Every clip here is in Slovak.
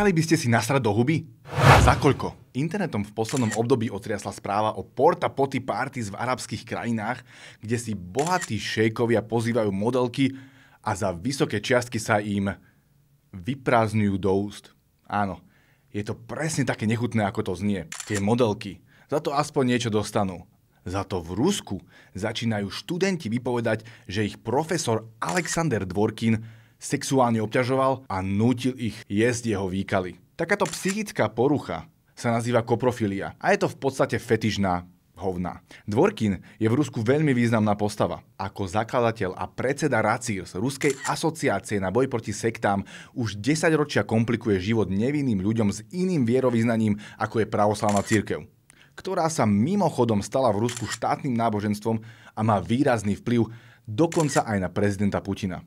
Nechali by ste si nasrať do huby? Za koľko? Internetom v poslednom období otriasla správa o porta potty parties v arabských krajinách, kde si bohatí šejkovia pozývajú modelky a za vysoké čiastky sa im vyprázdňujú do úst. Áno, je to presne také nechutné, ako to znie. Tie modelky za to aspoň niečo dostanú. Za to v Rusku začínajú študenti vypovedať, že ich profesor Alexander Dvorkin sexuálne obťažoval a nútil ich jesť jeho výkaly. Takáto psychická porucha sa nazýva koprofilia a je to v podstate fetiš na hovna. Dvorkin je v Rusku veľmi významná postava. Ako zakladateľ a predseda RACIRS, Ruskej asociácie na boj proti sektám, už 10 ročia komplikuje život nevinným ľuďom s iným vierovyznaním, ako je pravoslavná cirkev, ktorá sa mimochodom stala v Rusku štátnym náboženstvom a má výrazný vplyv dokonca aj na prezidenta Putina.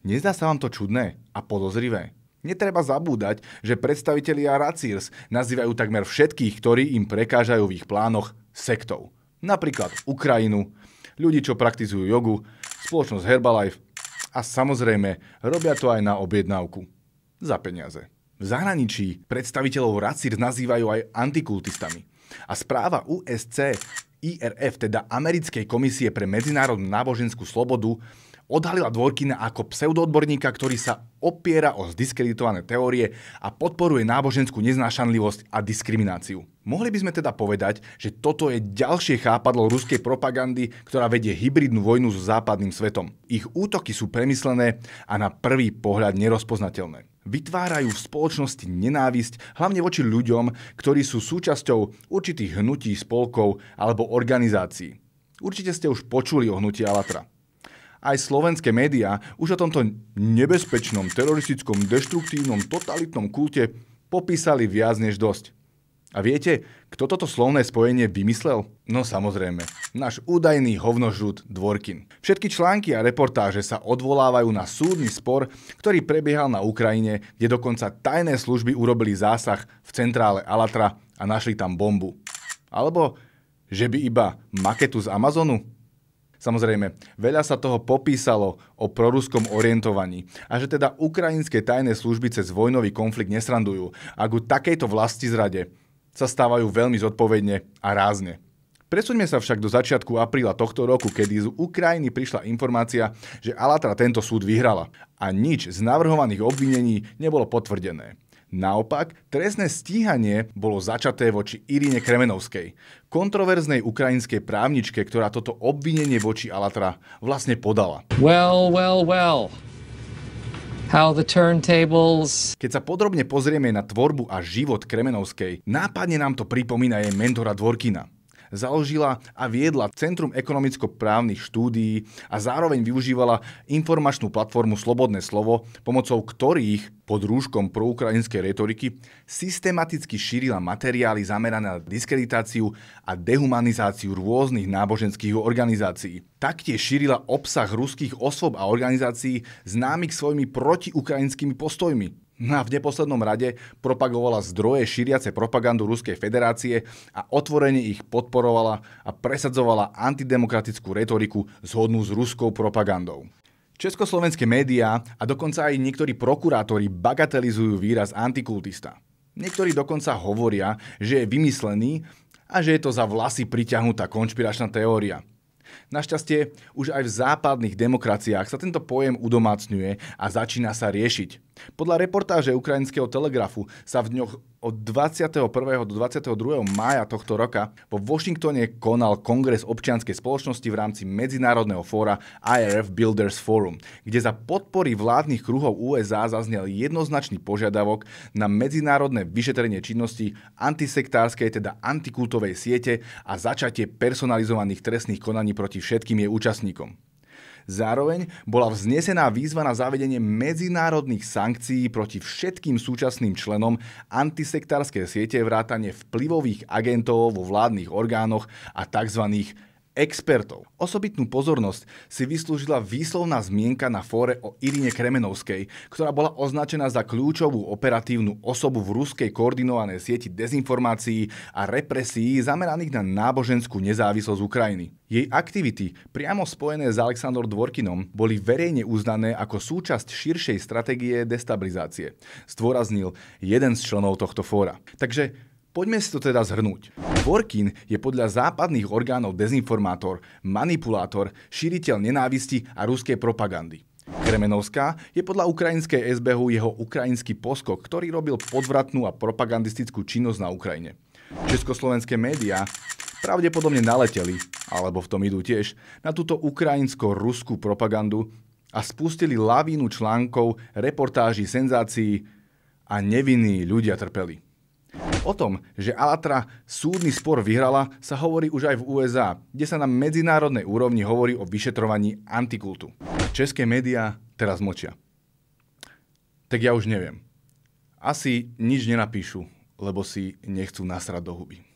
Nezdá sa vám to čudné a podozrivé? Netreba zabúdať, že predstavitelia RACIRS nazývajú takmer všetkých, ktorí im prekážajú v ich plánoch, sektou. Napríklad Ukrajinu, ľudí, čo praktizujú jogu, spoločnosť Herbalife a samozrejme robia to aj na objednávku. Za peniaze. V zahraničí predstaviteľov RACIRS nazývajú aj antikultistami. A správa USC IRF, teda Americkej komisie pre medzinárodnú náboženskú slobodu, odhalila Dvorkina ako pseudoodborníka, ktorý sa opiera o zdiskreditované teórie a podporuje náboženskú neznášanlivosť a diskrimináciu. Mohli by sme teda povedať, že toto je ďalšie chápadlo ruskej propagandy, ktorá vedie hybridnú vojnu so západným svetom. Ich útoky sú premyslené a na prvý pohľad nerozpoznateľné. Vytvárajú v spoločnosti nenávisť, hlavne voči ľuďom, ktorí sú súčasťou určitých hnutí, spolkov alebo organizácií. Určite ste už počuli o hnutí Alatra. Aj slovenské médiá už o tomto nebezpečnom, teroristickom, deštruktívnom, totalitnom kulte popísali viac než dosť. A viete, kto toto slovné spojenie vymyslel? No samozrejme, náš údajný hovnožrút Dvorkin. Všetky články a reportáže sa odvolávajú na súdny spor, ktorý prebiehal na Ukrajine, kde dokonca tajné služby urobili zásah v centrále Alatra a našli tam bombu. Alebo, že by iba maketu z Amazonu? Samozrejme, veľa sa toho popísalo o proruskom orientovaní a že teda ukrajinské tajné služby cez vojnový konflikt nesrandujú a ku takejto vlastizrade sa stávajú veľmi zodpovedne a rázne. Presuňme sa však do začiatku apríla tohto roku, kedy z Ukrajiny prišla informácia, že Alatra tento súd vyhrala a nič z navrhovaných obvinení nebolo potvrdené. Naopak, trestné stíhanie bolo začaté voči Irine Kremenovskej, kontroverznej ukrajinskej právničke, ktorá toto obvinenie voči Alatra vlastne podala. Well. How the turntables... Keď sa podrobne pozrieme na tvorbu a život Kremenovskej, nápadne nám to pripomína jej mentora Dvorkina. Založila a viedla Centrum ekonomicko-právnych štúdií a zároveň využívala informačnú platformu Slobodné slovo, pomocou ktorých pod rúškom proukrajinskej retoriky systematicky šírila materiály zamerané na diskreditáciu a dehumanizáciu rôznych náboženských organizácií. Taktiež šírila obsah ruských osôb a organizácií známych svojimi protiukrajinskými postojmi. No a v neposlednom rade propagovala zdroje šíriace propagandu Ruskej federácie a otvorene ich podporovala a presadzovala antidemokratickú retoriku zhodnú s ruskou propagandou. Československé médiá a dokonca aj niektorí prokurátori bagatelizujú výraz antikultista. Niektorí dokonca hovoria, že je vymyslený a že je to za vlasy priťahnutá konšpiračná teória. Našťastie, už aj v západných demokraciách sa tento pojem udomácňuje a začína sa riešiť. Podľa reportáže ukrajinského telegrafu sa v dňoch od 21. do 22. mája tohto roka vo Washingtone konal kongres občianskej spoločnosti v rámci medzinárodného fóra IRF Builders Forum, kde za podpory vládnych kruhov USA zaznel jednoznačný požiadavok na medzinárodné vyšetrenie činnosti antisektárskej, teda antikultovej siete a začatie personalizovaných trestných konaní proti všetkým jej účastníkom. Zároveň bola vznesená výzva na zavedenie medzinárodných sankcií proti všetkým súčasným členom antisektárskej siete vrátane vplyvových agentov vo vládnych orgánoch a tzv. expertov. Osobitnú pozornosť si vyslúžila výslovná zmienka na fóre o Irine Kremenovskej, ktorá bola označená za kľúčovú operatívnu osobu v ruskej koordinovanej sieti dezinformácií a represií zameraných na náboženskú nezávislosť Ukrajiny. Jej aktivity, priamo spojené s Alexandrom Dvorkinom, boli verejne uznané ako súčasť širšej stratégie destabilizácie, zdôraznil jeden z členov tohto fóra. Takže poďme si to teda zhrnúť. Dvorkin je podľa západných orgánov dezinformátor, manipulátor, šíriteľ nenávisti a ruskej propagandy. Kremenovská je podľa ukrajinskej SBU jeho ukrajinský poskok, ktorý robil podvratnú a propagandistickú činnosť na Ukrajine. Československé médiá pravdepodobne naleteli, alebo v tom idú tiež, na túto ukrajinsko-ruskú propagandu a spustili lavínu článkov, reportáží, senzácií a nevinní ľudia trpeli. O tom, že Alatra súdny spor vyhrala, sa hovorí už aj v USA, kde sa na medzinárodnej úrovni hovorí o vyšetrovaní antikultu. České médiá teraz mlčia. Tak ja už neviem. Asi nič nenapíšu, lebo si nechcú nasrať do huby.